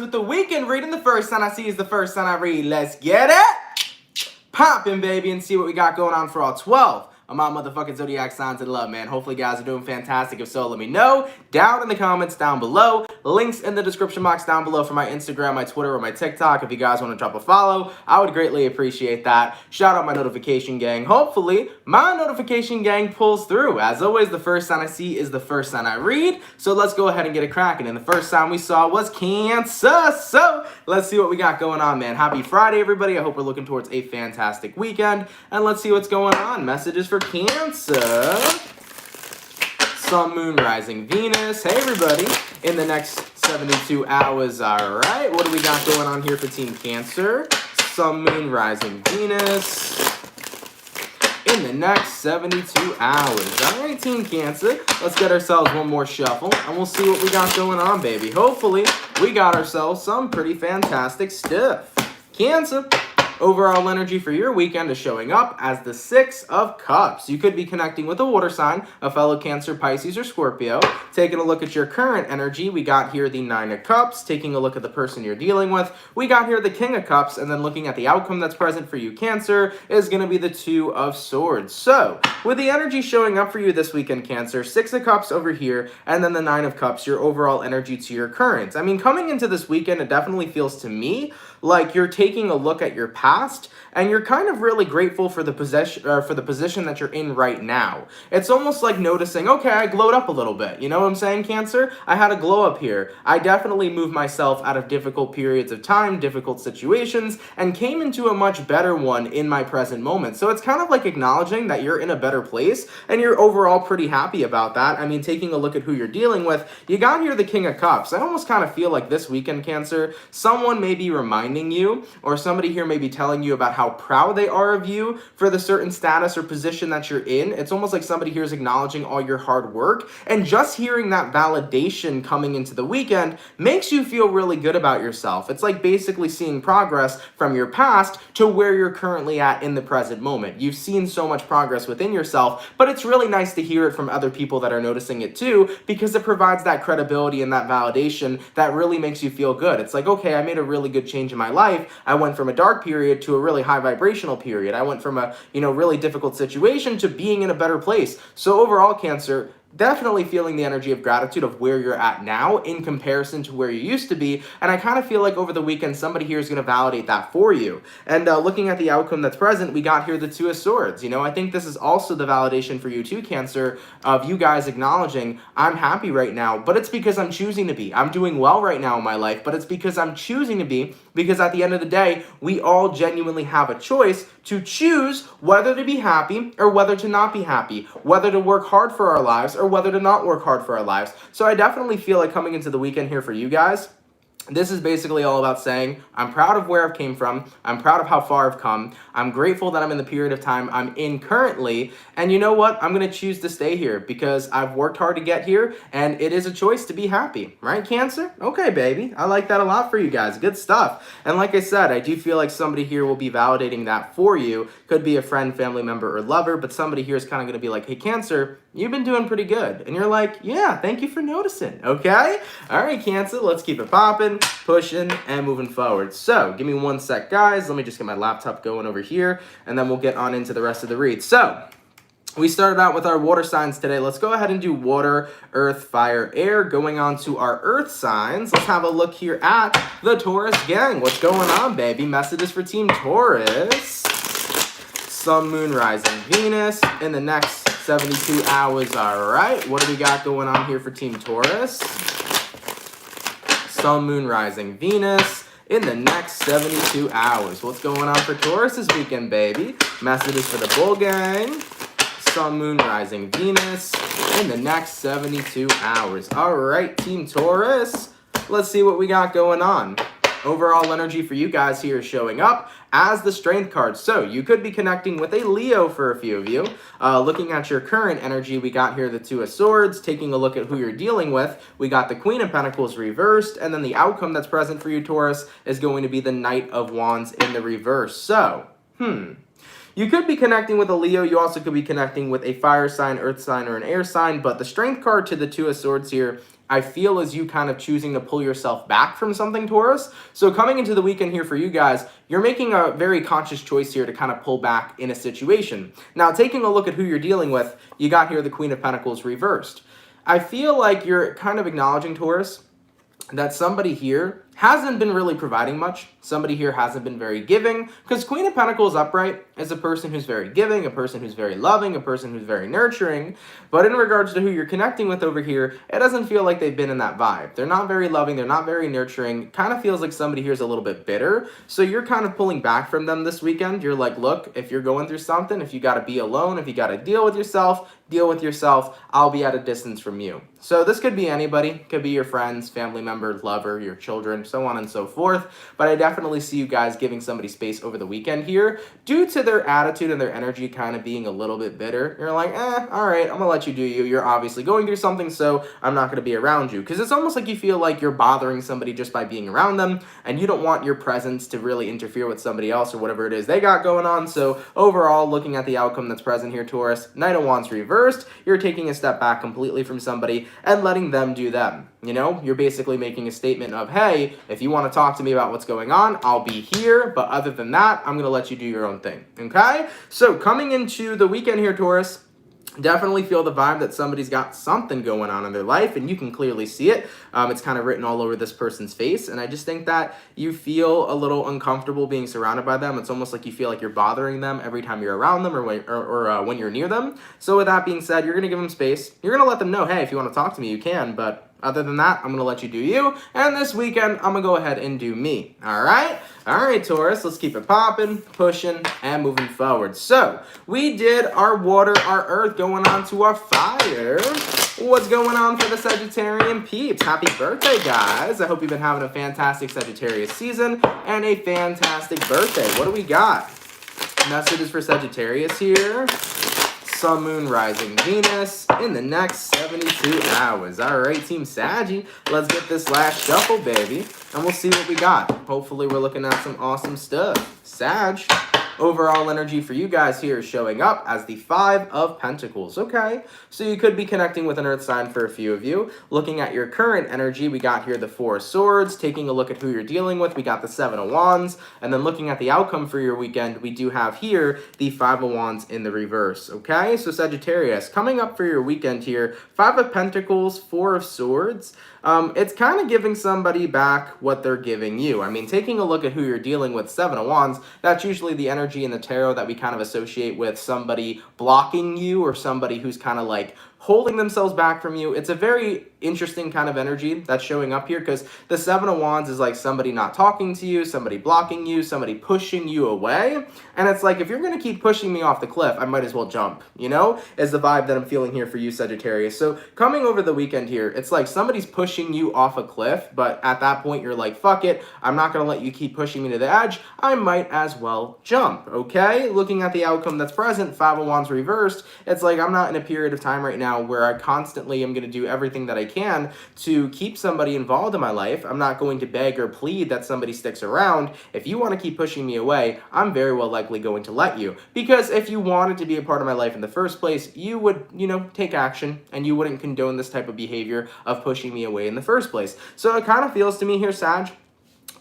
With the weekend reading, the first sign I see is the first sign I read. Let's get it poppin', baby, and see what we got going on for all 12 of my motherfucking zodiac signs in love, man. Hopefully, you guys are doing fantastic. If so, let me know down in the comments down below. Links in the description box down below for my Instagram, my Twitter, or my TikTok. If you guys want to drop a follow, I would greatly appreciate that. Shout out my notification gang. Hopefully, my notification gang pulls through. As always, the first sign I see is the first sign I read. So let's go ahead and get it cracking. And the first sign we saw was Cancer. So let's see what we got going on, man. Happy Friday, everybody. I hope we're looking towards a fantastic weekend. And let's see what's going on. Messages for Cancer. Sun, Moon, Rising, Venus. Hey, everybody. In the next 72 hours, all right. What do we got going on here for Team Cancer? Sun, Moon, Rising, Venus. In the next 72 hours. All right, Team Cancer. Let's get ourselves one more shuffle, and we'll see what we got going on, baby. Hopefully, we got ourselves some pretty fantastic stuff. Cancer. Overall energy for your weekend is showing up as the Six of Cups. You could be connecting with a water sign, a fellow Cancer, Pisces, or Scorpio. Taking a look at your current energy, we got here the Nine of Cups. Taking a look at the person you're dealing with, we got here the King of Cups. And then looking at the outcome that's present for you, Cancer, is going to be the Two of Swords. So, with the energy showing up for you this weekend, Cancer, Six of Cups over here, and then the Nine of Cups, your overall energy to your current. I mean, coming into this weekend, it definitely feels to me like you're taking a look at your past and you're kind of really grateful for the position that you're in right now. It's almost like noticing, okay, I glowed up a little bit. You know what I'm saying, Cancer? I had a glow up here. I definitely moved myself out of difficult periods of time, difficult situations, and came into a much better one in my present moment. So it's kind of like acknowledging that you're in a better place and you're overall pretty happy about that. I mean, taking a look at who you're dealing with, you got here the King of Cups. I almost kind of feel like this weekend, Cancer, someone may be reminding you, or somebody here may be telling you about how proud they are of you for the certain status or position that you're in. It's almost like somebody here is acknowledging all your hard work, and just hearing that validation coming into the weekend makes you feel really good about yourself. It's like basically seeing progress from your past to where you're currently at in the present moment. You've seen so much progress within yourself, but it's really nice to hear it from other people that are noticing it too, because it provides that credibility and that validation that really makes you feel good. It's like, okay, I made a really good change in my life. I went from a dark period to a really high vibrational period. I went from a, really difficult situation to being in a better place. So overall, Cancer, definitely feeling the energy of gratitude of where you're at now in comparison to where you used to be. And I kind of feel like over the weekend, somebody here is going to validate that for you. And looking at the outcome that's present, we got here the Two of Swords. I think this is also the validation for you too, Cancer, of you guys acknowledging, I'm happy right now, but it's because I'm choosing to be. I'm doing well right now in my life, but it's because I'm choosing to be, because at the end of the day, we all genuinely have a choice to choose whether to be happy or whether to not be happy, whether to work hard for our lives or whether to not work hard for our lives. So I definitely feel like coming into the weekend here for you guys, this is basically all about saying, I'm proud of where I've came from. I'm proud of how far I've come. I'm grateful that I'm in the period of time I'm in currently. And you know what? I'm going to choose to stay here because I've worked hard to get here, and it is a choice to be happy. Right, Cancer? Okay, baby. I like that a lot for you guys. Good stuff. And like I said, I do feel like somebody here will be validating that for you. Could be a friend, family member, or lover, but somebody here is kind of going to be like, hey, Cancer, you've been doing pretty good. And you're like, yeah, thank you for noticing. Okay? All right, Cancer, let's keep it popping, pushing, and moving forward. So give me one sec, guys. Let me just get my laptop going over here, and then we'll get on into the rest of the read. So we started out with our water signs today. Let's go ahead and do water, earth, fire, air. Going on to our earth signs, let's have a look here at the Taurus gang. What's going on, baby? Messages for Team Taurus. Sun, Moon, Rising, Venus in the next 72 hours. All right, what do we got going on here for Team Taurus? Sun, Moon, Rising, Venus in the next 72 hours. What's going on for Taurus this weekend, baby? Messages for the Bull gang. Sun, Moon, Rising, Venus in the next 72 hours. All right, Team Taurus, let's see what we got going on. Overall energy for you guys here is showing up as the Strength card. So you could be connecting with a Leo for a few of you. Looking at your current energy, we got here the Two of Swords. Taking a look at who you're dealing with, we got the Queen of Pentacles reversed. And then the outcome that's present for you, Taurus, is going to be the Knight of Wands in the reverse. So, you could be connecting with a Leo. You also could be connecting with a fire sign, earth sign, or an air sign. But the Strength card to the Two of Swords here I feel is you kind of choosing to pull yourself back from something, Taurus. So coming into the weekend here for you guys, you're making a very conscious choice here to kind of pull back in a situation. Now, taking a look at who you're dealing with, you got here the Queen of Pentacles reversed. I feel like you're kind of acknowledging, Taurus, that somebody here hasn't been really providing much. Somebody here hasn't been very giving, because Queen of Pentacles upright is a person who's very giving, a person who's very loving, a person who's very nurturing. But in regards to who you're connecting with over here, it doesn't feel like they've been in that vibe. They're not very loving. They're not very nurturing. Kind of feels like somebody here is a little bit bitter. So you're kind of pulling back from them this weekend. You're like, look, if you're going through something, if you got to be alone, if you got to deal with yourself, I'll be at a distance from you. So this could be anybody. Could be your friends, family member, lover, your children, so on and so forth. But I definitely see you guys giving somebody space over the weekend here due to their attitude and their energy kind of being a little bit bitter. You're like, all right, I'm going to let you do you. You're obviously going through something, so I'm not going to be around you. Because it's almost like you feel like you're bothering somebody just by being around them, and you don't want your presence to really interfere with somebody else or whatever it is they got going on. So overall, looking at the outcome that's present here, Taurus, Knight of Wands reversed, you're taking a step back completely from somebody and letting them do them. You know, you're basically making a statement of, hey, if you want to talk to me about what's going on, I'll be here. But other than that, I'm going to let you do your own thing. Okay? So coming into the weekend here, Taurus, definitely feel the vibe that somebody's got something going on in their life, and you can clearly see it. It's kind of written all over this person's face, and I just think that you feel a little uncomfortable being surrounded by them. It's almost like you feel like you're bothering them every time you're around them or when you're near them. So with that being said, you're going to give them space. You're going to let them know, hey, if you want to talk to me, you can, but other than that, I'm going to let you do you, and this weekend, I'm going to go ahead and do me, all right? All right, Taurus, let's keep it popping, pushing, and moving forward. So, we did our water, our earth, going on to our fire. What's going on for the Sagittarian peeps? Happy birthday, guys. I hope you've been having a fantastic Sagittarius season and a fantastic birthday. What do we got? Messages for Sagittarius here. Sun, Moon, Rising, Venus in the next 72 hours. All right, Team Saggy, let's get this last shuffle, baby, and we'll see what we got. Hopefully, we're looking at some awesome stuff. Sag, overall energy for you guys here is showing up as the Five of Pentacles. Okay, so you could be connecting with an earth sign for a few of you. Looking at your current energy, we got here the Four of Swords. Taking a look at who you're dealing with, we got the Seven of Wands. And then looking at the outcome for your weekend, we do have here the Five of Wands in the reverse. Okay, so Sagittarius, coming up for your weekend here, Five of Pentacles, Four of Swords. It's kind of giving somebody back what they're giving you. I mean, taking a look at who you're dealing with, Seven of Wands, that's usually the energy in the tarot that we kind of associate with somebody blocking you or somebody who's kind of like holding themselves back from you. It's a very interesting kind of energy that's showing up here, because the Seven of Wands is like somebody not talking to you, somebody blocking you, somebody pushing you away. And it's like, if you're going to keep pushing me off the cliff, I might as well jump, you know, is the vibe that I'm feeling here for you, Sagittarius. So coming over the weekend here, it's like somebody's pushing you off a cliff, but at that point you're like, fuck it, I'm not going to let you keep pushing me to the edge. I might as well jump, okay? Looking at the outcome that's present, Five of Wands reversed, it's like I'm not in a period of time right now where I constantly am going to do everything that I can to keep somebody involved in my life. I'm not going to beg or plead that somebody sticks around. If you want to keep pushing me away, I'm very well likely going to let you. Because if you wanted to be a part of my life in the first place, you would, you know, take action, and you wouldn't condone this type of behavior of pushing me away in the first place. So it kind of feels to me here, Sag,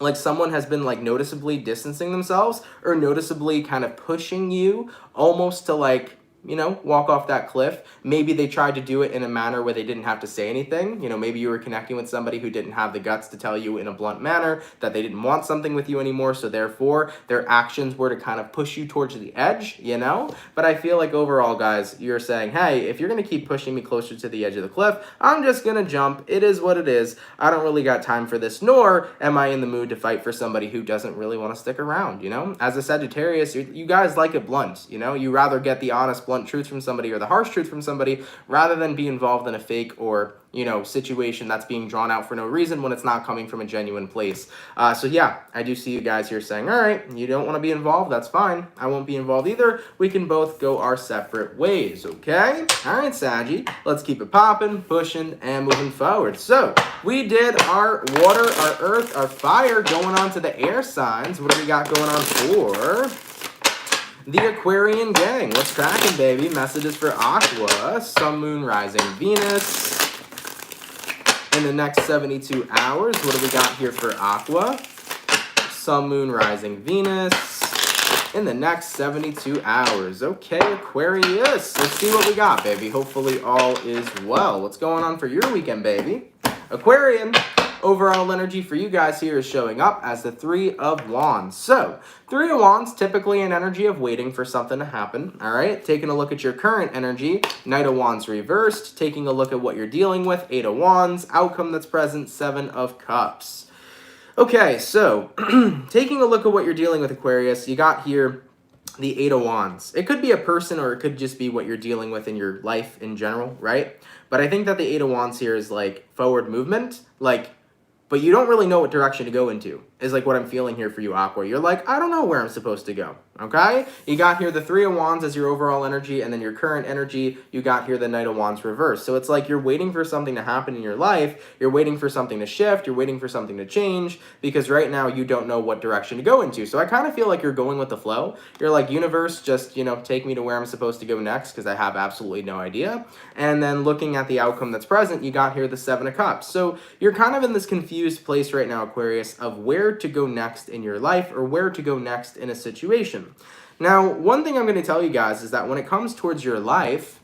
like someone has been like noticeably distancing themselves or noticeably kind of pushing you almost to like, you know, walk off that cliff. Maybe they tried to do it in a manner where they didn't have to say anything. You know, maybe you were connecting with somebody who didn't have the guts to tell you in a blunt manner that they didn't want something with you anymore, so therefore their actions were to kind of push you towards the edge, you know? But I feel like overall, guys, you're saying, hey, if you're going to keep pushing me closer to the edge of the cliff, I'm just going to jump. It is what it is. I don't really got time for this, nor am I in the mood to fight for somebody who doesn't really want to stick around, you know? As a Sagittarius, you guys like it blunt, you know? You rather get the honest, blunt truth from somebody or the harsh truth from somebody rather than be involved in a fake or, you know, situation that's being drawn out for no reason when it's not coming from a genuine place. So yeah, I do see you guys here saying, all right, you don't want to be involved, that's fine. I won't be involved either. We can both go our separate ways, okay? All right, Saggy, let's keep it popping, pushing, and moving forward. So we did our water, our earth, our fire, going on to the air signs. What do we got going on for the Aquarian gang? What's cracking, baby? Messages for Aqua, Sun, Moon, Rising, Venus In the next 72 hours, what do we got here for Aqua? Sun, Moon, Rising, Venus. In the next 72 hours. Okay, Aquarius. Let's see what we got, baby. Hopefully all is well. What's going on for your weekend, baby? Aquarian, overall energy for you guys here is showing up as the Three of Wands. So, Three of Wands, typically an energy of waiting for something to happen, all right? Taking a look at your current energy, Knight of Wands reversed. Taking a look at what you're dealing with, Eight of Wands. Outcome that's present, Seven of Cups. Okay, so taking a look at what you're dealing with, Aquarius, you got here the Eight of Wands. It could be a person or it could just be what you're dealing with in your life in general, right? But I think that the Eight of Wands here is like forward movement, like, but you don't really know what direction to go into, is like what I'm feeling here for you, Aqua. You're like, I don't know where I'm supposed to go, okay? You got here the Three of Wands as your overall energy, and then your current energy, you got here the Knight of Wands reversed. So it's like you're waiting for something to happen in your life, you're waiting for something to shift, you're waiting for something to change, because right now you don't know what direction to go into. So I kind of feel like you're going with the flow. You're like, universe, just, you know, take me to where I'm supposed to go next, because I have absolutely no idea. And then looking at the outcome that's present, you got here the Seven of Cups. So you're kind of in this confused place right now, Aquarius, of where to go next in your life or where to go next in a situation. Now, one thing I'm going to tell you guys is that when it comes towards your life,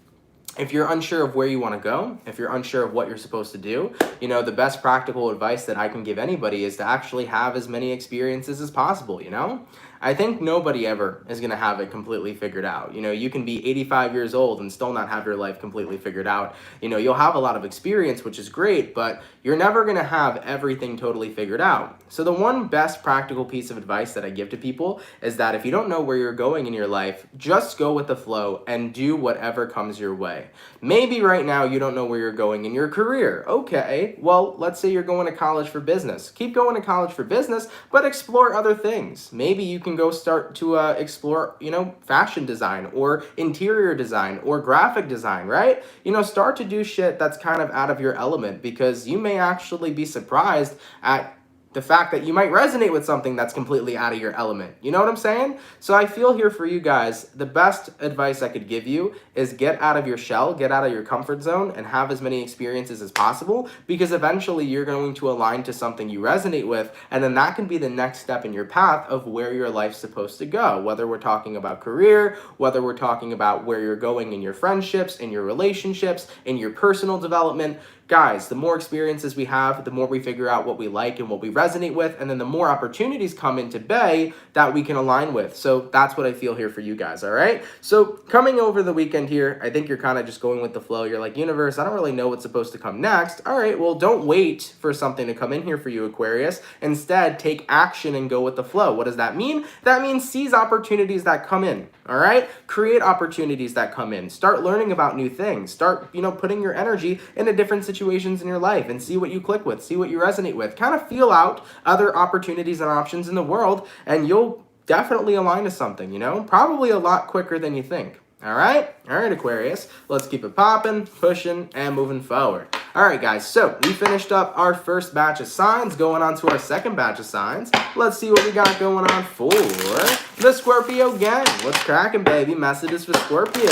if you're unsure of where you want to go, if you're unsure of what you're supposed to do, you know, the best practical advice that I can give anybody is to actually have as many experiences as possible, you know? I think nobody ever is going to have it completely figured out. You know, you can be 85 years old and still not have your life completely figured out. You know, you'll have a lot of experience, which is great, but you're never going to have everything totally figured out. So the one best practical piece of advice that I give to people is that if you don't know where you're going in your life, just go with the flow and do whatever comes your way. Maybe right now you don't know where you're going in your career. Okay, well, let's say you're going to college for business. Keep going to college for business, but explore other things. Maybe you can go start to explore, you know, fashion design or interior design or graphic design, right? You know, start to do shit that's kind of out of your element, because you may actually be surprised at the fact that you might resonate with something that's completely out of your element. You know what I'm saying? So I feel here for you guys, the best advice I could give you is get out of your shell, get out of your comfort zone, and have as many experiences as possible, because eventually you're going to align to something you resonate with, and then that can be the next step in your path of where your life's supposed to go, whether we're talking about career, whether we're talking about where you're going in your friendships, in your relationships, in your personal development. Guys, the more experiences we have, the more we figure out what we like and what we resonate with, and then the more opportunities come into bay that we can align with. So that's what I feel here for you guys, all right? So coming over the weekend here, I think you're kind of just going with the flow. You're like, universe, I don't really know what's supposed to come next. All right, well, don't wait for something to come in here for you, Aquarius. Instead, take action and go with the flow. What does that mean? That means seize opportunities that come in, all right? Create opportunities that come in. Start learning about new things. Start, you know, putting your energy into different situations in your life and see what you click with, see what you resonate with. Kind of feel out other opportunities and options in the world, and you'll definitely align to something, you know? Probably a lot quicker than you think. All right, Aquarius. Let's keep it popping, pushing, and moving forward. All right, guys, so we finished up our first batch of signs, going on to our second batch of signs. Let's see what we got going on for the Scorpio gang. What's cracking, baby? Messages for Scorpio.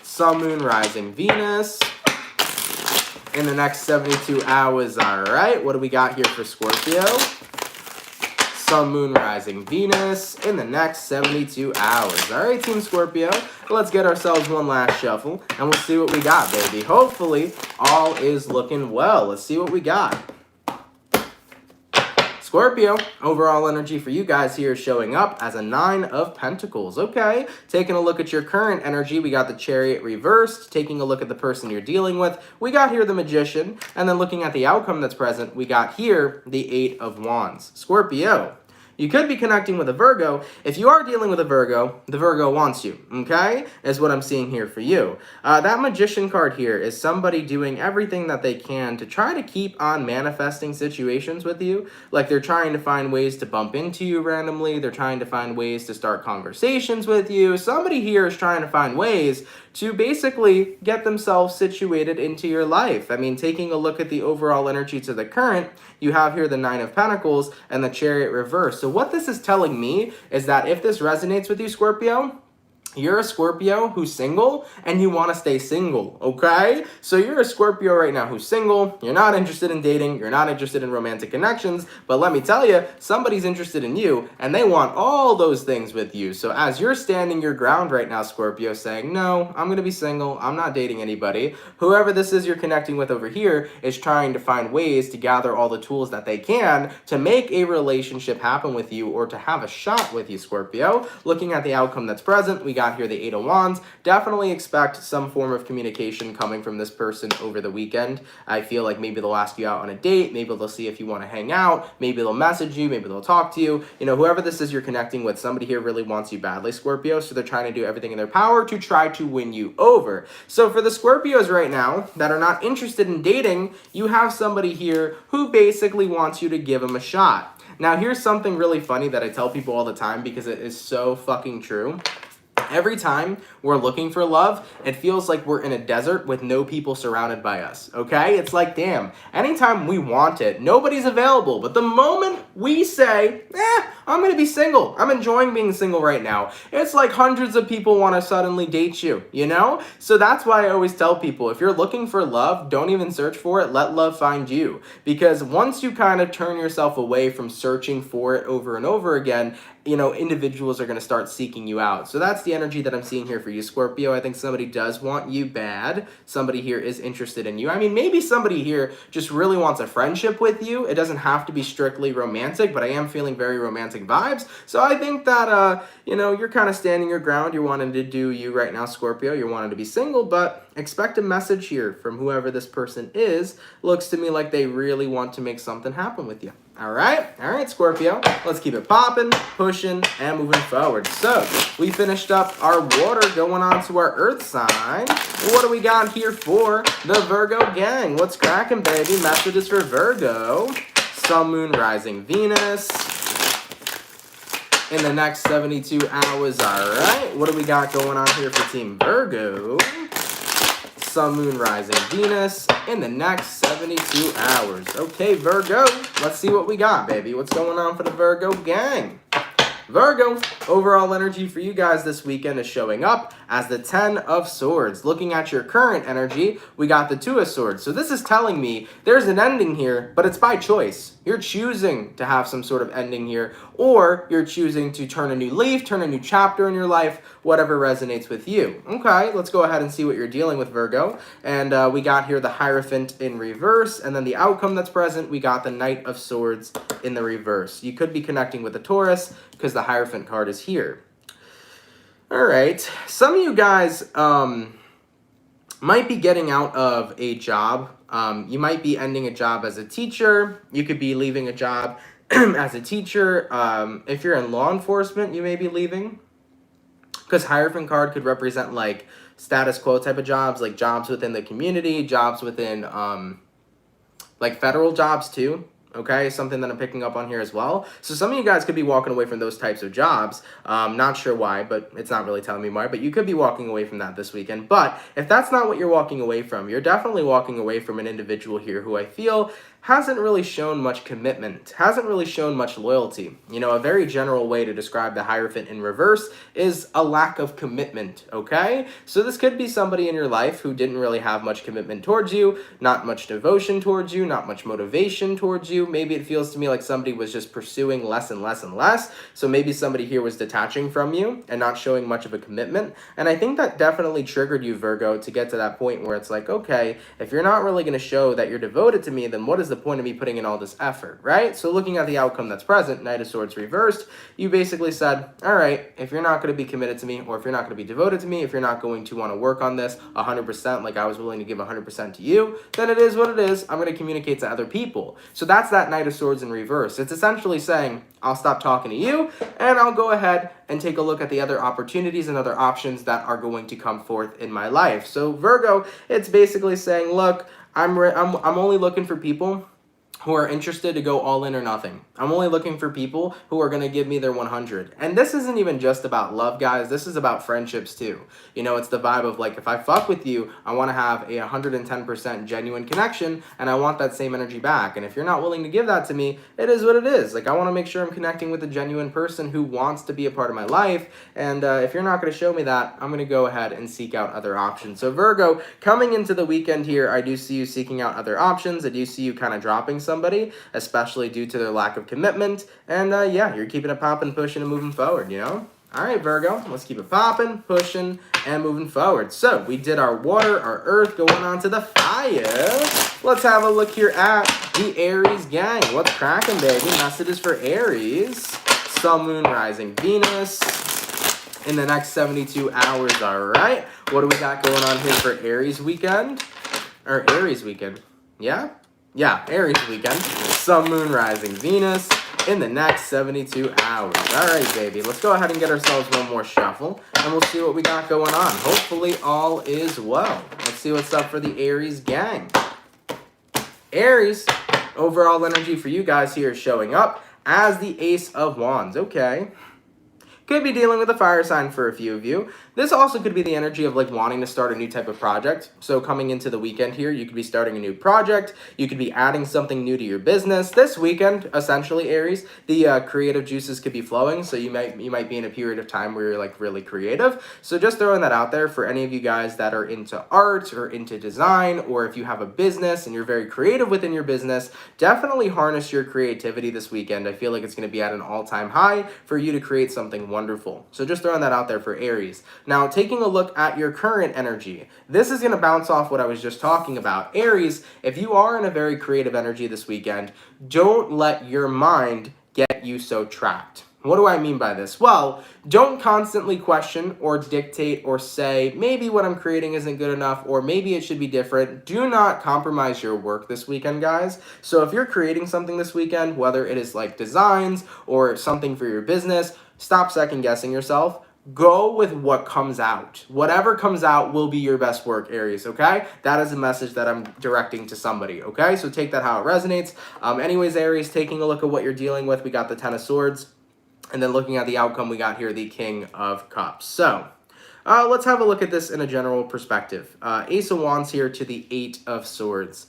Sun, Moon, Rising, Venus. In the next 72 hours, all right? What do we got here for Scorpio? Sun, Moon, Rising, Venus in the next 72 hours. All right, Team Scorpio, let's get ourselves one last shuffle, and we'll see what we got, baby. Hopefully, all is looking well. Let's see what we got. Scorpio, overall energy for you guys here is showing up as a Nine of Pentacles. Okay, taking a look at your current energy, we got the Chariot reversed. Taking a look at the person you're dealing with, we got here the Magician. And then looking at the outcome that's present, we got here the Eight of Wands. Scorpio, you could be connecting with a Virgo. If you are dealing with a Virgo, the Virgo wants you, okay? Is what I'm seeing here for you. That Magician card here is somebody doing everything that they can to try to keep on manifesting situations with you. Like they're trying to find ways to bump into you randomly. They're trying to find ways to start conversations with you. Somebody here is trying to find ways to basically get themselves situated into your life. I mean, taking a look at the overall energy to the current, you have here the Nine of Pentacles and the Chariot reverse. So what this is telling me is that if this resonates with you, Scorpio, You're a Scorpio who's single and you want to stay single, okay? So you're a Scorpio right now who's single, you're not interested in dating, you're not interested in romantic connections, but let me tell you, somebody's interested in you and they want all those things with you. So as you're standing your ground right now, Scorpio, saying, no, I'm going to be single, I'm not dating anybody, whoever this is you're connecting with over here is trying to find ways to gather all the tools that they can to make a relationship happen with you or to have a shot with you, Scorpio. Looking at the outcome that's present, we got here the Eight of Wands. Definitely expect some form of communication coming from this person over the weekend. I feel like maybe they'll ask you out on a date, maybe they'll see if you want to hang out, maybe they'll message you, maybe they'll talk to you. You know, whoever this is you're connecting with, somebody here really wants you badly, Scorpio, so they're trying to do everything in their power to try to win you over. So for the Scorpios right now that are not interested in dating, you have somebody here who basically wants you to give them a shot. Now, here's something really funny that I tell people all the time because it is so fucking true. Every time we're looking for love, it feels like we're in a desert with no people surrounded by us, okay? It's like, damn, anytime we want it, nobody's available. But the moment we say, I'm going to be single, I'm enjoying being single right now, it's like hundreds of people want to suddenly date you, you know? So that's why I always tell people, if you're looking for love, don't even search for it, let love find you. Because once you kind of turn yourself away from searching for it over and over again, you know, individuals are going to start seeking you out. So that's the energy that I'm seeing here for you, Scorpio. I think somebody does want you bad. Somebody here is interested in you. I mean, maybe somebody here just really wants a friendship with you. It doesn't have to be strictly romantic, but I am feeling very romantic vibes. So I think that, you know, you're kind of standing your ground. You're wanting to do you right now, Scorpio. You're wanting to be single, but expect a message here from whoever this person is. Looks to me like they really want to make something happen with you. All right, Scorpio. Let's keep it popping, pushing, and moving forward. So we finished up our water, going on to our earth sign. What do we got here for the Virgo gang? What's cracking, baby? Messages for Virgo. Sun, Moon, Rising, Venus. In the next 72 hours, all right. What do we got going on here for Team Virgo? Sun, Moon, Rising, Venus in the next 72 hours. Okay, Virgo, let's see what we got, baby. What's going on for the Virgo gang? Virgo, overall energy for you guys this weekend is showing up as the 10 of Swords. Looking at your current energy, we got the 2 of Swords. So this is telling me there's an ending here, but it's by choice. You're choosing to have some sort of ending here, or you're choosing to turn a new leaf, turn a new chapter in your life, whatever resonates with you. Okay, let's go ahead and see what you're dealing with, Virgo. And we got here the Hierophant in reverse, and then the outcome that's present, we got the Knight of Swords in the reverse. You could be connecting with the Taurus because the Hierophant card is here. All right, some of you guys might be getting out of a job. You might be ending a job as a teacher. You could be leaving a job as a teacher. If you're in law enforcement, you may be leaving. Because Hierophant card could represent like status quo type of jobs, like jobs within the community, jobs within like federal jobs too. Okay, something that I'm picking up on here as well. So some of you guys could be walking away from those types of jobs. Not sure why, but it's not really telling me why. But you could be walking away from that this weekend. But if that's not what you're walking away from, you're definitely walking away from an individual here who I feel hasn't really shown much commitment, hasn't really shown much loyalty. You know, a very general way to describe the Hierophant in reverse is a lack of commitment, okay? So this could be somebody in your life who didn't really have much commitment towards you, not much devotion towards you, not much motivation towards you. Maybe it feels to me like somebody was just pursuing less and less and less. So maybe somebody here was detaching from you and not showing much of a commitment. And I think that definitely triggered you, Virgo, to get to that point where it's like, okay, if you're not really going to show that you're devoted to me, then what is the point of me putting in all this effort, right? So looking at the outcome that's present, Knight of Swords reversed, you basically said, all right, if you're not going to be committed to me, or if you're not going to be devoted to me, if you're not going to want to work on this 100%, like I was willing to give 100% to you, then it is what it is. I'm going to communicate to other people. So that's that Knight of Swords in reverse. It's essentially saying, I'll stop talking to you, and I'll go ahead and take a look at the other opportunities and other options that are going to come forth in my life. So Virgo, it's basically saying, look, I'm only looking for people who are interested to go all in or nothing. I'm only looking for people who are going to give me their 100. And this isn't even just about love, guys. This is about friendships too. You know, it's the vibe of like, if I fuck with you, I want to have a 110% genuine connection, and I want that same energy back. And if you're not willing to give that to me, it is what it is. Like, I want to make sure I'm connecting with a genuine person who wants to be a part of my life. And if you're not going to show me that, I'm going to go ahead and seek out other options. So Virgo, coming into the weekend here, I do see you seeking out other options. I do see you kind of dropping somebody, especially due to their lack of commitment. And yeah, you're keeping it popping, pushing, and moving forward, you know? All right, Virgo, let's keep it popping, pushing, and moving forward. So we did our water, our earth, going on to the fire. Let's have a look here at the Aries gang. What's cracking, baby? Messages for Aries. Sun, Moon, Rising, Venus in the next 72 hours, all right? What do we got going on here for Aries weekend? Or Aries weekend, yeah? Yeah, Aries weekend. Sun, Moon, Rising, Venus in the next 72 hours. All right, baby. Let's go ahead and get ourselves one more shuffle, and we'll see what we got going on. Hopefully, all is well. Let's see what's up for the Aries gang. Aries, overall energy for you guys here is showing up as the Ace of Wands. Okay. Could be dealing with a fire sign for a few of you. This also could be the energy of like wanting to start a new type of project. So coming into the weekend here, you could be starting a new project. You could be adding something new to your business. This weekend, essentially, Aries, the creative juices could be flowing. So you might be in a period of time where you're like really creative. So just throwing that out there for any of you guys that are into art or into design, or if you have a business and you're very creative within your business, definitely harness your creativity this weekend. I feel like it's going to be at an all-time high for you to create something wonderful. So just throwing that out there for Aries. Now, taking a look at your current energy, this is going to bounce off what I was just talking about. Aries, if you are in a very creative energy this weekend, don't let your mind get you so trapped. What do I mean by this? Well, don't constantly question or dictate or say, maybe what I'm creating isn't good enough, or maybe it should be different. Do not compromise your work this weekend, guys. So if you're creating something this weekend, whether it is like designs or something for your business, stop second guessing yourself. Go with what comes out. Whatever comes out will be your best work, Aries, okay? That is a message that I'm directing to somebody, okay? So take that how it resonates. Anyways, Aries, taking a look at what you're dealing with, we got the Ten of Swords. And then looking at the outcome, we got here the King of Cups. So let's have a look at this in a general perspective. Ace of Wands here to the Eight of Swords.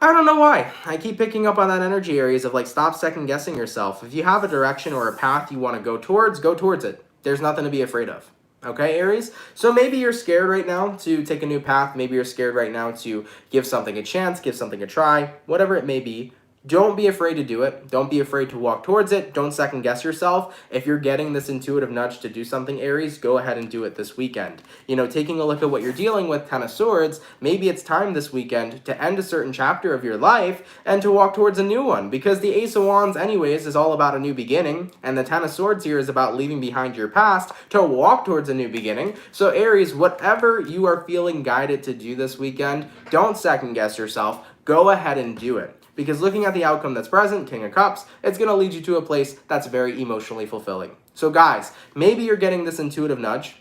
I don't know why. I keep picking up on that energy, Aries, of like, stop second guessing yourself. If you have a direction or a path you want to go towards it. There's nothing to be afraid of. Okay, Aries? So maybe you're scared right now to take a new path. Maybe you're scared right now to give something a chance, give something a try, whatever it may be. Don't be afraid to do it. Don't be afraid to walk towards it. Don't second guess yourself. If you're getting this intuitive nudge to do something, Aries, go ahead and do it this weekend. You know, taking a look at what you're dealing with, Ten of Swords, maybe it's time this weekend to end a certain chapter of your life and to walk towards a new one. Because the Ace of Wands, anyways, is all about a new beginning. And the Ten of Swords here is about leaving behind your past to walk towards a new beginning. So, Aries, whatever you are feeling guided to do this weekend, don't second guess yourself. Go ahead and do it. Because looking at the outcome that's present, King of Cups, it's going to lead you to a place that's very emotionally fulfilling. So guys, maybe you're getting this intuitive nudge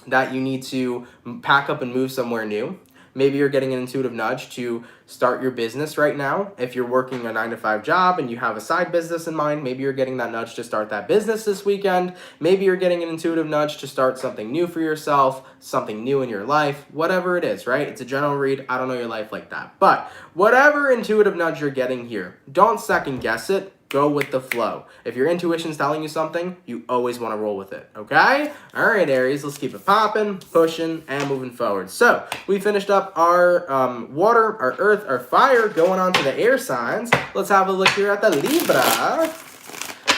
that you need to pack up and move somewhere new. Maybe you're getting an intuitive nudge to start your business right now. If you're working a 9-to-5 job and you have a side business in mind, maybe you're getting that nudge to start that business this weekend. Maybe you're getting an intuitive nudge to start something new for yourself, something new in your life, whatever it is, right? It's a general read. I don't know your life like that. But whatever intuitive nudge you're getting here, don't second guess it. Go with the flow. If your intuition's telling you something, you always want to roll with it, okay? All right, Aries, let's keep it popping, pushing, and moving forward. So we finished up our water, our earth, our fire, going on to the air signs. Let's have a look here at the Libra.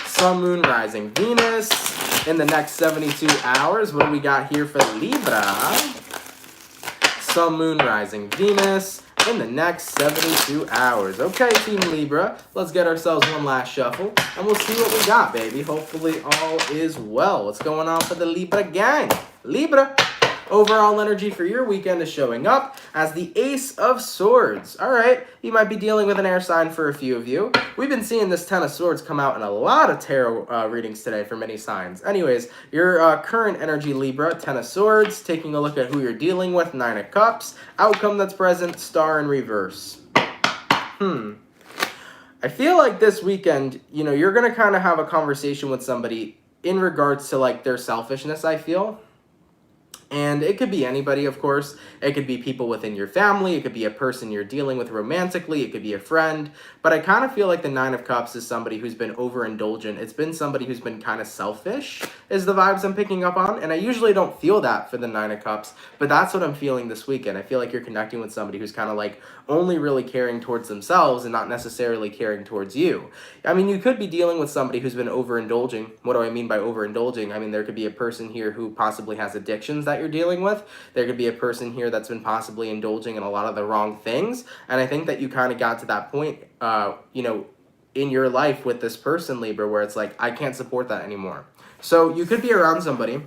Sun, Moon, Rising, Venus in the next 72 hours. What do we got here for Libra? Sun, Moon, Rising, Venus in the next 72 hours. Okay, Team Libra, let's get ourselves one last shuffle, and we'll see what we got, baby. Hopefully all is well. What's going on for the Libra gang? Libra, overall energy for your weekend is showing up as the Ace of Swords. All right, you might be dealing with an air sign for a few of you. We've been seeing this Ten of Swords come out in a lot of tarot readings today for many signs. Anyways, your current energy, Libra, Ten of Swords, taking a look at who you're dealing with, Nine of Cups, outcome that's present, Star in reverse. I feel like this weekend, you know, you're going to kind of have a conversation with somebody in regards to like their selfishness, I feel. And it could be anybody, of course. It could be people within your family. It could be a person you're dealing with romantically. It could be a friend. But I kind of feel like the Nine of Cups is somebody who's been overindulgent. It's been somebody who's been kind of selfish, is the vibes I'm picking up on. And I usually don't feel that for the Nine of Cups, but that's what I'm feeling this weekend. I feel like you're connecting with somebody who's kind of like only really caring towards themselves and not necessarily caring towards you. I mean, you could be dealing with somebody who's been overindulging. What do I mean by overindulging? I mean, there could be a person here who possibly has addictions that you're dealing with. There could be a person here that's been possibly indulging in a lot of the wrong things. And I think that you kind of got to that point, you know, in your life with this person, Libra, where it's like, I can't support that anymore. So you could be around somebody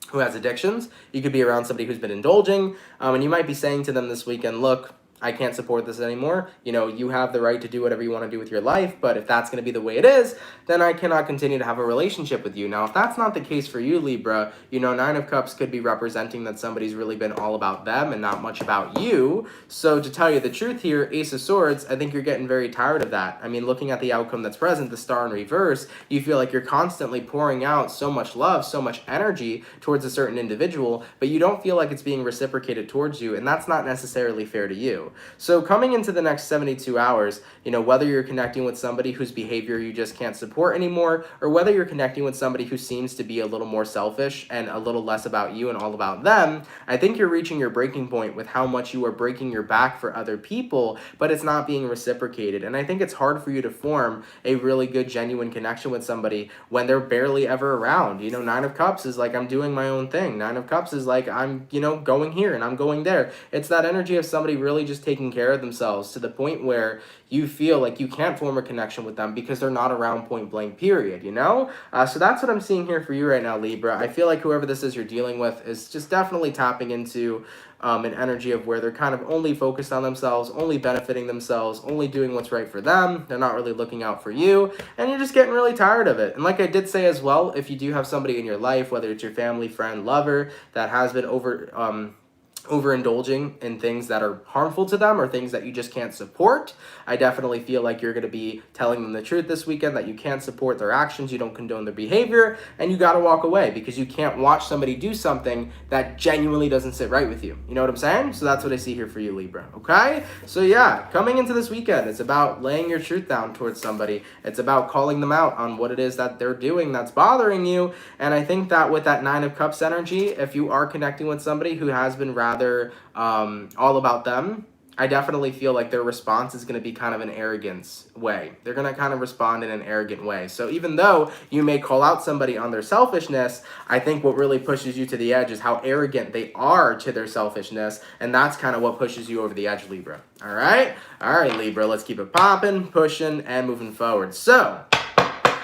who has addictions. You could be around somebody who's been indulging. And you might be saying to them this weekend, look, I can't support this anymore. You know, you have the right to do whatever you want to do with your life, but if that's going to be the way it is, then I cannot continue to have a relationship with you. Now, if that's not the case for you, Libra, you know, Nine of Cups could be representing that somebody's really been all about them and not much about you. So to tell you the truth here, Ace of Swords, I think you're getting very tired of that. I mean, looking at the outcome that's present, the Star in reverse, you feel like you're constantly pouring out so much love, so much energy towards a certain individual, but you don't feel like it's being reciprocated towards you, and that's not necessarily fair to you. So coming into the next 72 hours, you know, whether you're connecting with somebody whose behavior you just can't support anymore, or whether you're connecting with somebody who seems to be a little more selfish and a little less about you and all about them, I think you're reaching your breaking point with how much you are breaking your back for other people, but it's not being reciprocated. And I think it's hard for you to form a really good, genuine connection with somebody when they're barely ever around. You know, Nine of Cups is like, I'm doing my own thing. Nine of Cups is like, I'm, you know, going here and I'm going there. It's that energy of somebody really just taking care of themselves to the point where you feel like you can't form a connection with them because they're not around point blank, period, you know? So that's what I'm seeing here for you right now, Libra. I feel like whoever this is you're dealing with is just definitely tapping into an energy of where they're kind of only focused on themselves, only benefiting themselves, only doing what's right for them. They're not really looking out for you, and you're just getting really tired of it. And like I did say as well, if you do have somebody in your life, whether it's your family, friend, lover, that has been overindulging in things that are harmful to them or things that you just can't support, I definitely feel like you're going to be telling them the truth this weekend, that you can't support their actions, you don't condone their behavior, and you got to walk away because you can't watch somebody do something that genuinely doesn't sit right with you. You know what I'm saying? So that's what I see here for you, Libra. Okay? So yeah, coming into this weekend, it's about laying your truth down towards somebody. It's about calling them out on what it is that they're doing that's bothering you. And I think that with that Nine of Cups energy, if you are connecting with somebody who has been rather all about them, I definitely feel like their response is going to be kind of an arrogance way. They're going to kind of respond in an arrogant way. So even though you may call out somebody on their selfishness, I think what really pushes you to the edge is how arrogant they are to their selfishness, and that's kind of what pushes you over the edge, Libra. All right, Libra, let's keep it popping, pushing, and moving forward. So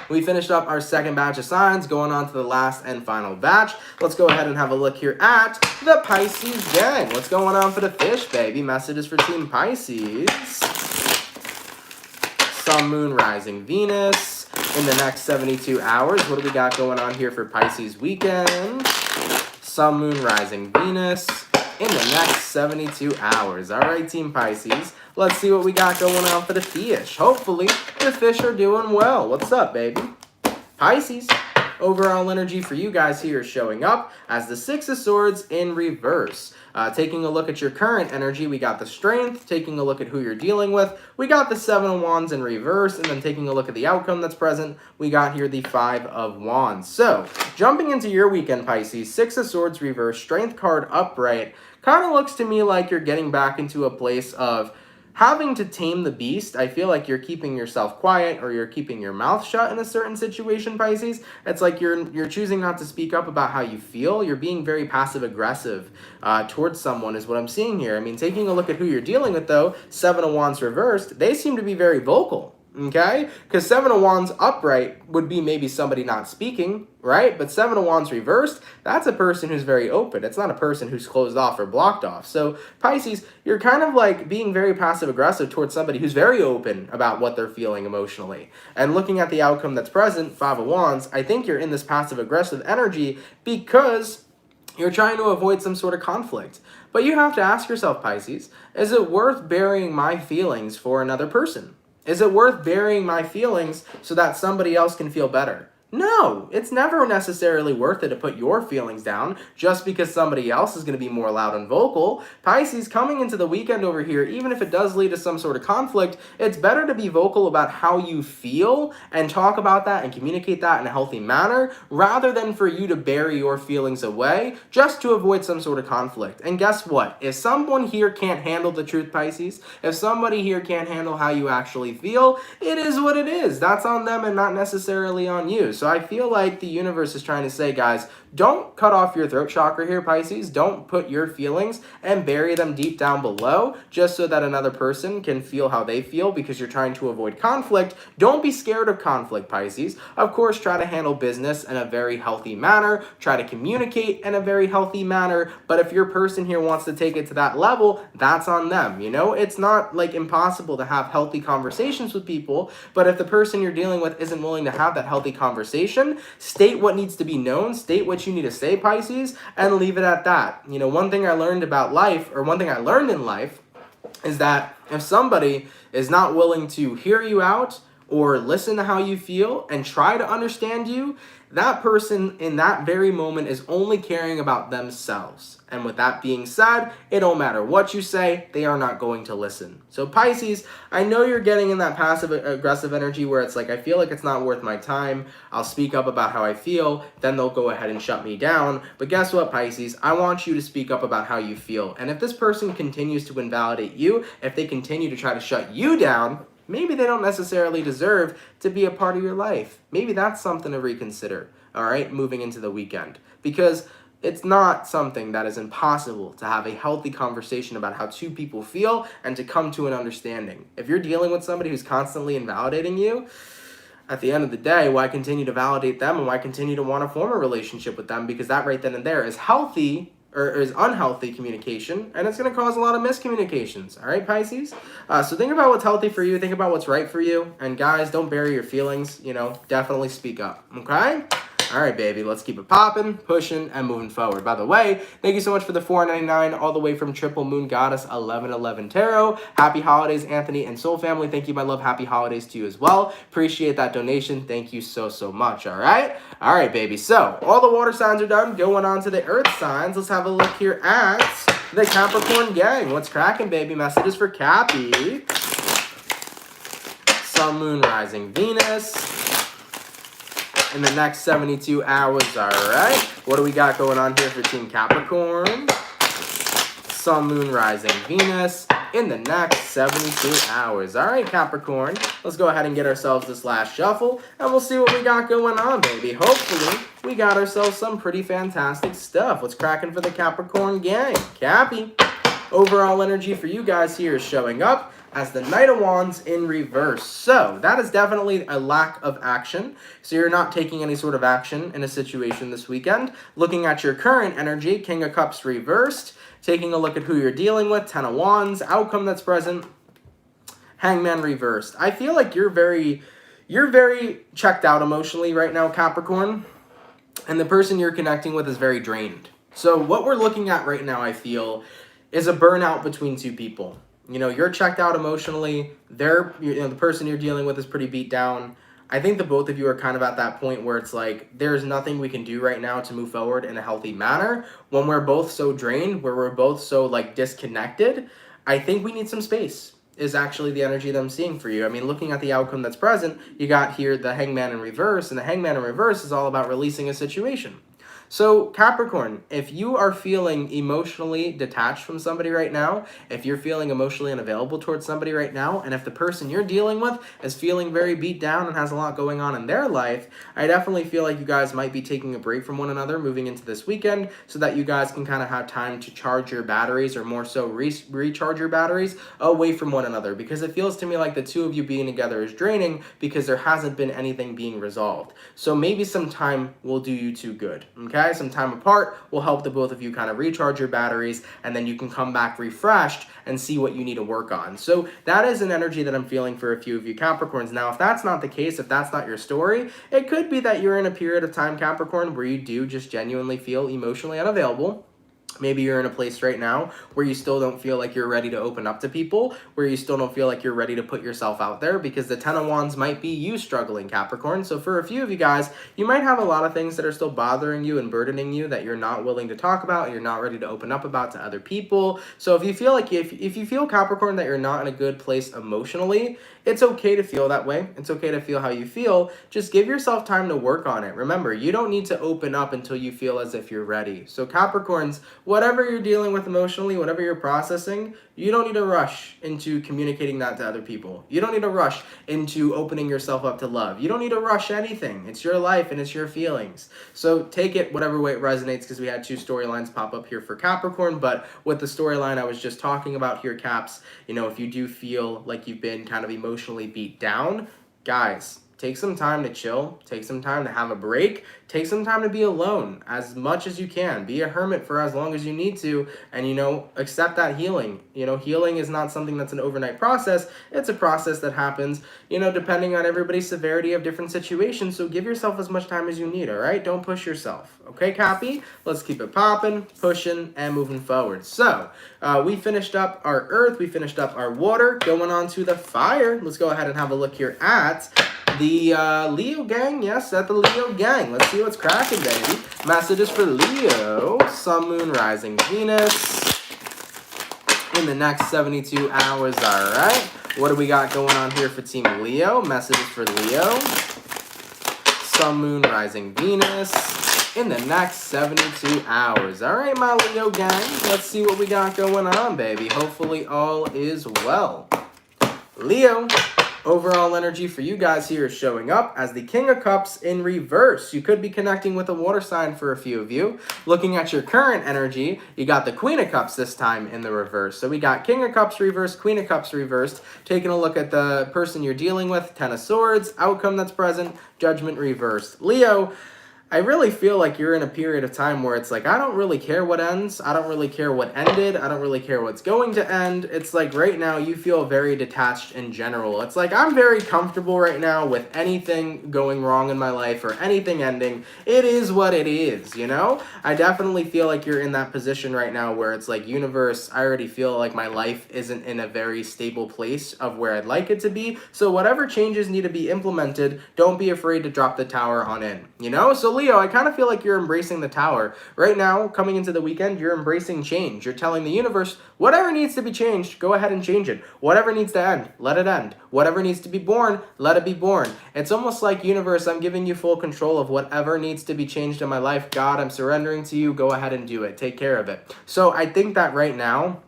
we finished up our second batch of signs, going on to the last and final batch. Let's go ahead and have a look here at the Pisces gang. What's going on for the fish, baby? Messages for Team Pisces. Sun, Moon, Rising, Venus. In the next 72 hours, what do we got going on here for Pisces weekend? Sun, Moon, Rising, Venus. In the next 72 hours. All right, Team Pisces. Let's see what we got going on for the fish. Hopefully, the fish are doing well. What's up, baby? Pisces. Overall energy for you guys here is showing up as the Six of Swords in reverse. Taking a look at your current energy, we got the Strength. Taking a look at who you're dealing with, we got the Seven of Wands in reverse. And then taking a look at the outcome that's present, we got here the Five of Wands. So, jumping into your weekend, Pisces, Six of Swords reverse, Strength card upright, kind of looks to me like you're getting back into a place of having to tame the beast. I feel like you're keeping yourself quiet or you're keeping your mouth shut in a certain situation, Pisces. It's like you're choosing not to speak up about how you feel. You're being very passive-aggressive towards someone is what I'm seeing here. I mean, taking a look at who you're dealing with, though, Seven of Wands reversed, they seem to be very vocal. Okay? Because Seven of Wands upright would be maybe somebody not speaking, right? But Seven of Wands reversed, that's a person who's very open. It's not a person who's closed off or blocked off. So, Pisces, you're kind of like being very passive-aggressive towards somebody who's very open about what they're feeling emotionally. And looking at the outcome that's present, Five of Wands, I think you're in this passive-aggressive energy because you're trying to avoid some sort of conflict. But you have to ask yourself, Pisces, is it worth burying my feelings for another person? Is it worth burying my feelings so that somebody else can feel better? No, it's never necessarily worth it to put your feelings down just because somebody else is going to be more loud and vocal. Pisces, coming into the weekend over here, even if it does lead to some sort of conflict, it's better to be vocal about how you feel and talk about that and communicate that in a healthy manner rather than for you to bury your feelings away just to avoid some sort of conflict. And guess what? If someone here can't handle the truth, Pisces, if somebody here can't handle how you actually feel, it is what it is. That's on them and not necessarily on you. So I feel like the universe is trying to say, guys, don't cut off your throat chakra here, Pisces. Don't put your feelings and bury them deep down below just so that another person can feel how they feel because you're trying to avoid conflict. Don't be scared of conflict, Pisces. Of course, try to handle business in a very healthy manner. Try to communicate in a very healthy manner. But if your person here wants to take it to that level, that's on them. You know, it's not like impossible to have healthy conversations with people. But if the person you're dealing with isn't willing to have that healthy conversation, state what needs to be known, state what you need to say, Pisces, and leave it at that. You know, one thing I learned about life, or one thing I learned in life, is that if somebody is not willing to hear you out or listen to how you feel and try to understand you, that person in that very moment is only caring about themselves. And with that being said, it don't matter what you say, they are not going to listen. So Pisces, I know you're getting in that passive aggressive energy where it's like, I feel like it's not worth my time. I'll speak up about how I feel, then they'll go ahead and shut me down. But guess what, Pisces? I want you to speak up about how you feel. And if this person continues to invalidate you, if they continue to try to shut you down, maybe they don't necessarily deserve to be a part of your life. Maybe that's something to reconsider, all right, moving into the weekend. Because it's not something that is impossible to have a healthy conversation about how two people feel and to come to an understanding. If you're dealing with somebody who's constantly invalidating you, at the end of the day, why continue to validate them and why continue to want to form a relationship with them? Because that right then and there is healthy or is unhealthy communication, and it's going to cause a lot of miscommunications. All right, Pisces? So think about what's healthy for you. Think about what's right for you. And guys, don't bury your feelings. You know, definitely speak up. Okay? All right, baby, let's keep it popping, pushing, and moving forward. By the way, thank you so much for the $4.99 all the way from Triple Moon Goddess 1111 Tarot. Happy holidays, Anthony and Soul Family. Thank you, my love. Happy holidays to you as well. Appreciate that donation. Thank you so, so much, all right? All right, baby. So all the water signs are done. Going on to the earth signs. Let's have a look here at the Capricorn gang. What's cracking, baby? Messages for Cappy. Sun, Moon, Rising, Venus in the next 72 hours, all right? What do we got going on here for Team Capricorn? Sun, Moon, Rising, Venus in the next 72 hours. All right, Capricorn, let's go ahead and get ourselves this last shuffle, and we'll see what we got going on, baby. Hopefully, we got ourselves some pretty fantastic stuff. What's cracking for the Capricorn gang? Cappy, overall energy for you guys here is showing up as the Knight of Wands in reverse. So that is definitely a lack of action. So you're not taking any sort of action in a situation this weekend. Looking at your current energy, King of Cups reversed. Taking a look at who you're dealing with, Ten of Wands, outcome that's present, Hangman reversed. I feel like you're very checked out emotionally right now, Capricorn. And the person you're connecting with is very drained. So what we're looking at right now, I feel, is a burnout between two people. You know, you're checked out emotionally. The person you're dealing with is pretty beat down. I think the both of you are kind of at that point where it's like, there's nothing we can do right now to move forward in a healthy manner. When we're both so drained, where we're both so like disconnected, I think we need some space is actually the energy that I'm seeing for you. I mean, looking at the outcome that's present, you got here the Hangman in reverse, and the Hangman in reverse is all about releasing a situation. So Capricorn, if you are feeling emotionally detached from somebody right now, if you're feeling emotionally unavailable towards somebody right now, and if the person you're dealing with is feeling very beat down and has a lot going on in their life, I definitely feel like you guys might be taking a break from one another moving into this weekend so that you guys can kind of have time to charge your batteries, or more so recharge your batteries away from one another, because it feels to me like the two of you being together is draining because there hasn't been anything being resolved. So maybe some time will do you two good, okay? Some time apart will help the both of you kind of recharge your batteries, and then you can come back refreshed and see what you need to work on. So that is an energy that I'm feeling for a few of you Capricorns. Now, if that's not the case, if that's not your story, it could be that you're in a period of time, Capricorn, where you do just genuinely feel emotionally unavailable. Maybe you're in a place right now where you still don't feel like you're ready to open up to people, where you still don't feel like you're ready to put yourself out there, because the Ten of Wands might be you struggling, Capricorn. So for a few of you guys, you might have a lot of things that are still bothering you and burdening you that you're not willing to talk about, you're not ready to open up about to other people. So if you feel like, if you feel, Capricorn, that you're not in a good place emotionally, it's okay to feel that way. It's okay to feel how you feel. Just give yourself time to work on it. Remember, you don't need to open up until you feel as if you're ready. So Capricorns, whatever you're dealing with emotionally, whatever you're processing, you don't need to rush into communicating that to other people. You don't need to rush into opening yourself up to love. You don't need to rush anything. It's your life and it's your feelings. So take it whatever way it resonates, because we had two storylines pop up here for Capricorn, but with the storyline I was just talking about here, Caps, you know, if you do feel like you've been kind of emotionally beat down, guys, take some time to chill, take some time to have a break, take some time to be alone as much as you can. Be a hermit for as long as you need to, and, you know, accept that healing. You know, healing is not something that's an overnight process. It's a process that happens, you know, depending on everybody's severity of different situations. So give yourself as much time as you need, all right? Don't push yourself. Okay, Cappy? Let's keep it popping, pushing, and moving forward. So, we finished up our earth, we finished up our water, going on to the fire. Let's go ahead and have a look here at the Leo gang. Yes, at the Leo gang. Let's see what's cracking, baby. Messages for Leo, Sun, Moon, Rising, Venus in the next 72 hours, all right? What do we got going on here for Team Leo? Messages for Leo, Sun, Moon, Rising, Venus in the next 72 hours. All right, my Leo gang, let's see what we got going on, baby. Hopefully all is well. Leo, overall energy for you guys here is showing up as the King of Cups in reverse. You could be connecting with a water sign for a few of you. Looking at your current energy, you got the Queen of Cups this time in the reverse. So we got King of Cups reversed, Queen of Cups reversed. Taking a look at the person you're dealing with, Ten of Swords, outcome that's present, Judgment reversed. Leo, I really feel like you're in a period of time where it's like, I don't really care what ends. I don't really care what ended. I don't really care what's going to end. It's like right now you feel very detached in general. It's like I'm very comfortable right now with anything going wrong in my life or anything ending. It is what it is, you know? I definitely feel like you're in that position right now where it's like, universe, I already feel like my life isn't in a very stable place of where I'd like it to be. So whatever changes need to be implemented, don't be afraid to drop the tower on in, you know? So Leo, I kind of feel like you're embracing the tower. Right now, coming into the weekend, you're embracing change. You're telling the universe, whatever needs to be changed, go ahead and change it. Whatever needs to end, let it end. Whatever needs to be born, let it be born. It's almost like, universe, I'm giving you full control of whatever needs to be changed in my life. God, I'm surrendering to you. Go ahead and do it. Take care of it. So I think that right now,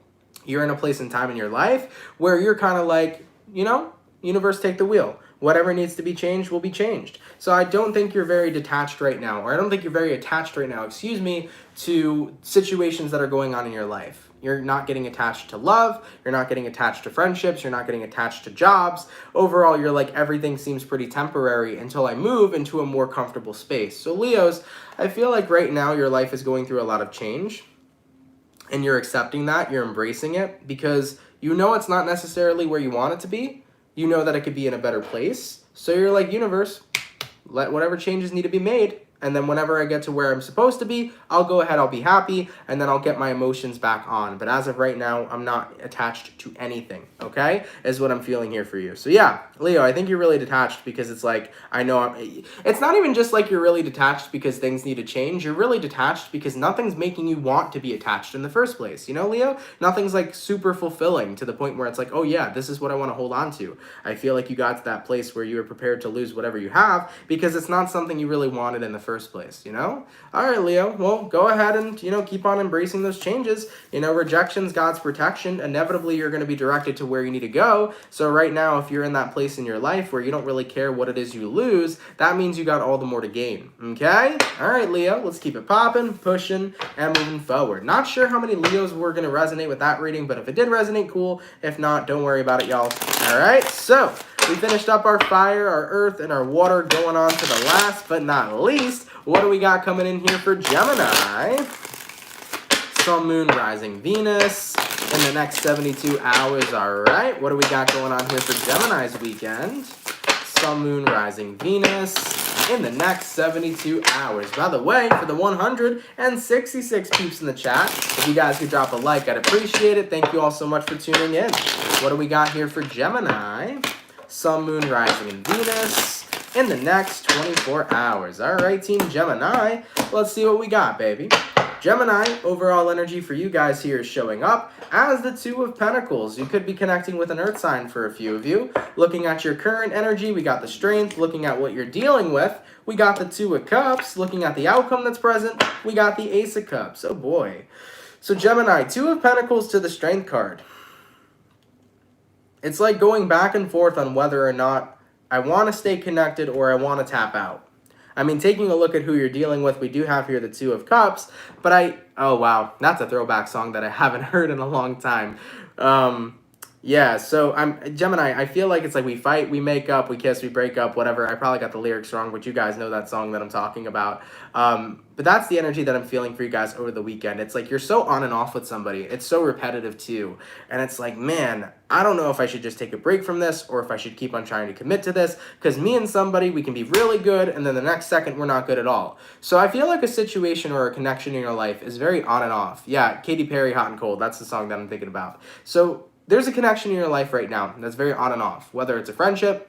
you're in a place and time in your life where you're kind of like, you know, universe, take the wheel. Whatever needs to be changed will be changed. So I don't think you're very detached right now, or I don't think you're very attached right now, to situations that are going on in your life. You're not getting attached to love. You're not getting attached to friendships. You're not getting attached to jobs. Overall, you're like, everything seems pretty temporary until I move into a more comfortable space. So Leos, I feel like right now your life is going through a lot of change, and you're accepting that, you're embracing it, because you know it's not necessarily where you want it to be. You know that it could be in a better place. So you're like, universe, let whatever changes need to be made. And then whenever I get to where I'm supposed to be, I'll go ahead, I'll be happy, and then I'll get my emotions back on. But as of right now, I'm not attached to anything, okay? Is what I'm feeling here for you. So yeah, Leo, I think you're really detached because it's like, I know, it's not even just like you're really detached because things need to change. You're really detached because nothing's making you want to be attached in the first place. You know, Leo? Nothing's like super fulfilling to the point where it's like, oh yeah, this is what I want to hold on to. I feel like you got to that place where you were prepared to lose whatever you have because it's not something you really wanted in the first place, you know? All right, Leo, well, go ahead and, you know, keep on embracing those changes. You know, rejection's God's protection. Inevitably, you're going to be directed to where you need to go. So right now, if you're in that place in your life where you don't really care what it is you lose, that means you got all the more to gain, okay? All right, Leo, let's keep it popping, pushing, and moving forward. Not sure how many Leos were going to resonate with that reading, but if it did resonate, cool. If not, don't worry about it, y'all. All right, so we finished up our fire, our earth, and our water, going on to the last but not least. What do we got coming in here for Gemini? Sun, Moon, Rising, Venus in the next 72 hours. All right, what do we got going on here for Gemini's weekend? Sun, Moon, Rising, Venus in the next 72 hours. By the way, for the 166 peeps in the chat, if you guys could drop a like, I'd appreciate it. Thank you all so much for tuning in. What do we got here for Gemini? Sun, Moon, Rising, and Venus in the next 24 hours. All right, Team Gemini, let's see what we got, baby. Gemini, overall energy for you guys here is showing up as the Two of Pentacles. You could be connecting with an earth sign for a few of you. Looking at your current energy, we got the Strength. Looking at what you're dealing with, we got the Two of Cups. Looking at the outcome that's present, we got the Ace of Cups. Oh boy. So Gemini, Two of Pentacles to the Strength card. It's like going back and forth on whether or not I want to stay connected or I want to tap out. I mean, taking a look at who you're dealing with, we do have here the Two of Cups, but oh wow, that's a throwback song that I haven't heard in a long time. Yeah, so Gemini, I feel like it's like we fight, we make up, we kiss, we break up, whatever. I probably got the lyrics wrong, but you guys know that song that I'm talking about. But that's the energy that I'm feeling for you guys over the weekend. It's like you're so on and off with somebody. It's so repetitive too. And it's like, man, I don't know if I should just take a break from this or if I should keep on trying to commit to this, because me and somebody, we can be really good and then the next second we're not good at all. So I feel like a situation or a connection in your life is very on and off. Yeah, Katy Perry, Hot and Cold. That's the song that I'm thinking about. So there's a connection in your life right now that's very on and off, whether it's a friendship,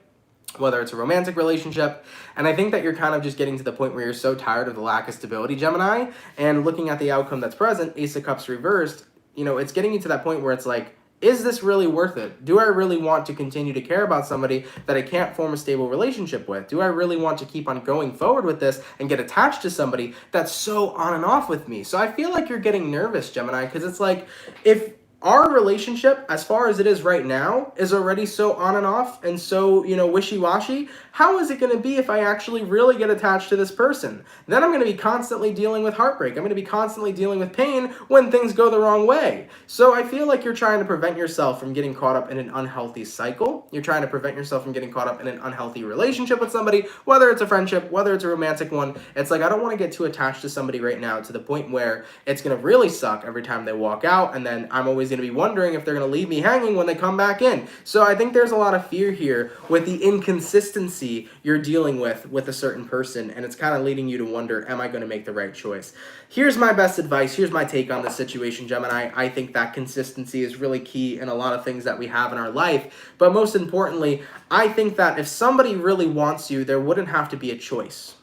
whether it's a romantic relationship. And I think that you're kind of just getting to the point where you're so tired of the lack of stability, Gemini, and looking at the outcome that's present, Ace of Cups reversed, you know, it's getting you to that point where it's like, is this really worth it? Do I really want to continue to care about somebody that I can't form a stable relationship with? Do I really want to keep on going forward with this and get attached to somebody that's so on and off with me? So I feel like you're getting nervous, Gemini, because it's like, if our relationship, as far as it is right now, is already so on and off and so, you know, wishy-washy, how is it going to be if I actually really get attached to this person? Then I'm going to be constantly dealing with heartbreak. I'm going to be constantly dealing with pain when things go the wrong way. So I feel like you're trying to prevent yourself from getting caught up in an unhealthy cycle. You're trying to prevent yourself from getting caught up in an unhealthy relationship with somebody, whether it's a friendship, whether it's a romantic one. It's like, I don't want to get too attached to somebody right now to the point where it's going to really suck every time they walk out, and then I'm always going to be wondering if they're going to leave me hanging when they come back in. So I think there's a lot of fear here with the inconsistency you're dealing with a certain person, and it's kind of leading you to wonder, am I going to make the right choice? Here's my best advice. Here's my take on this situation, Gemini. I think that consistency is really key in a lot of things that we have in our life, but most importantly, I think that if somebody really wants you, there wouldn't have to be a choice.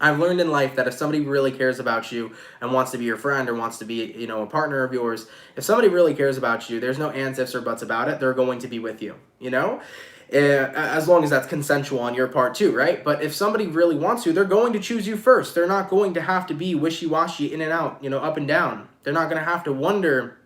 I've learned in life that if somebody really cares about you and wants to be your friend or wants to be, you know, a partner of yours, if somebody really cares about you, there's no ands, ifs, or buts about it. They're going to be with you, you know? As long as that's consensual on your part too, right? But if somebody really wants you, they're going to choose you first. They're not going to have to be wishy-washy, in and out, you know, up and down. They're not going to have to wonder,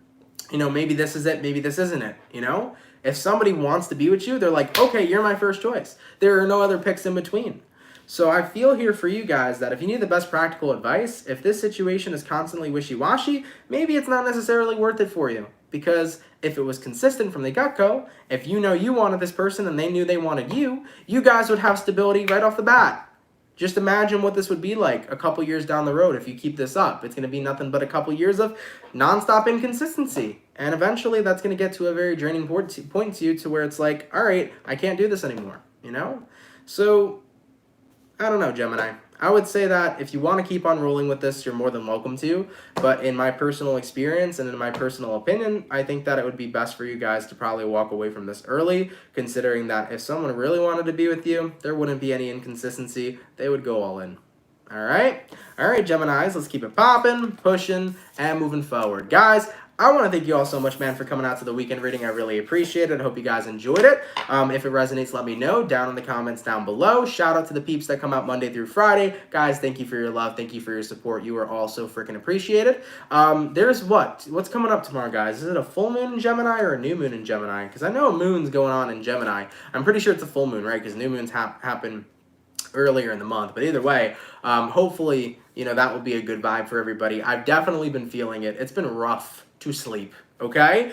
you know, maybe this is it, maybe this isn't it, you know? If somebody wants to be with you, they're like, okay, you're my first choice. There are no other picks in between. So I feel here for you guys that if you need the best practical advice, if this situation is constantly wishy-washy, maybe it's not necessarily worth it for you. Because if it was consistent from the get-go, if you know you wanted this person and they knew they wanted you, you guys would have stability right off the bat. Just imagine what this would be like a couple years down the road if you keep this up. It's going to be nothing but a couple years of nonstop inconsistency. And eventually that's going to get to a very draining point to you to where it's like, all right, I can't do this anymore, you know? So I don't know, Gemini. I would say that if you want to keep on rolling with this, you're more than welcome to. But in my personal experience and in my personal opinion, I think that it would be best for you guys to probably walk away from this early, considering that if someone really wanted to be with you, there wouldn't be any inconsistency. They would go all in. All right? All right, Geminis, let's keep it popping, pushing, and moving forward. Guys, I want to thank you all so much, man, for coming out to the weekend reading. I really appreciate it. I hope you guys enjoyed it. If it resonates, let me know down in the comments down below. Shout out to the peeps that come out Monday through Friday. Guys, thank you for your love. Thank you for your support. You are all so freaking appreciated. There's what's coming up tomorrow, guys? Is it a full moon in Gemini or a new moon in Gemini? Because I know a moon's going on in Gemini. I'm pretty sure it's a full moon, right? Because new moons happen earlier in the month. But either way, hopefully, you know, that will be a good vibe for everybody. I've definitely been feeling it. It's been rough to sleep, okay?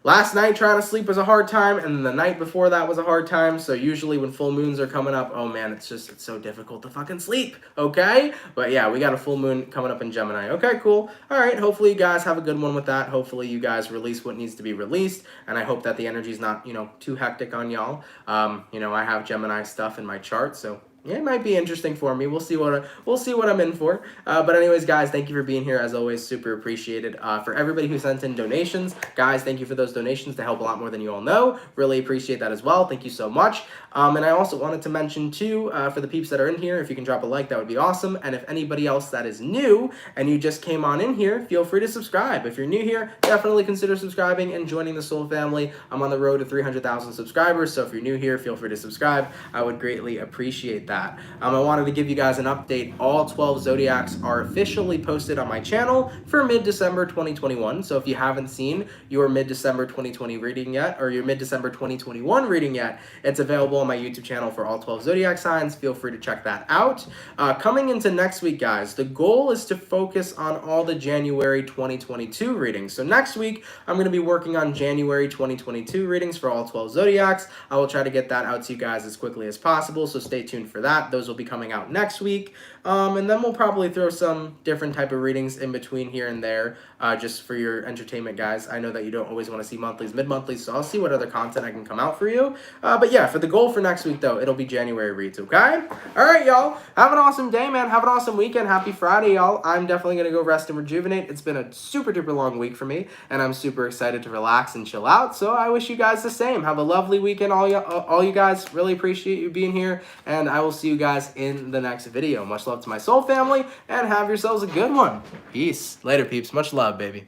Last night trying to sleep was a hard time, and the night before that was a hard time. So usually when full moons are coming up, oh man, it's so difficult to fucking sleep, okay? But yeah, we got a full moon coming up in Gemini. Okay, cool. All right, hopefully you guys have a good one with that. Hopefully you guys release what needs to be released, and I hope that the energy's not, you know, too hectic on y'all. You know, I have Gemini stuff in my chart, so it might be interesting for me. We'll see what I'm in for. But anyways, guys, thank you for being here as always. Super appreciated. For everybody who sent in donations, guys, thank you for those donations. They help a lot more than you all know. Really appreciate that as well. Thank you so much. And I also wanted to mention too, for the peeps that are in here, if you can drop a like, that would be awesome. And if anybody else that is new and you just came on in here, feel free to subscribe. If you're new here, definitely consider subscribing and joining the Soul family. I'm on the road to 300,000 subscribers, so if you're new here, feel free to subscribe. I would greatly appreciate that. I wanted to give you guys an update. All 12 zodiacs are officially posted on my channel for mid-December 2021. So if you haven't seen your mid-December 2020 reading yet, or your mid-December 2021 reading yet, it's available on my YouTube channel for all 12 zodiac signs. Feel free to check that out. Coming into next week, guys, the goal is to focus on all the January 2022 readings. So next week, I'm going to be working on January 2022 readings for all 12 zodiacs. I will try to get that out to you guys as quickly as possible, so stay tuned for that. Those will be coming out next week. And then we'll probably throw some different type of readings in between here and there, just for your entertainment, guys. I know that you don't always want to see monthlies, mid-monthlies, so I'll see what other content I can come out for you. But yeah, for the goal for next week, though, it'll be January reads, okay? All right, y'all. Have an awesome day, man. Have an awesome weekend. Happy Friday, y'all. I'm definitely going to go rest and rejuvenate. It's been a super duper long week for me, and I'm super excited to relax and chill out, so I wish you guys the same. Have a lovely weekend, all you guys. Really appreciate you being here, and I will see you guys in the next video. Much love to my soul family, and have yourselves a good one. Peace. Later, peeps. Much love, baby.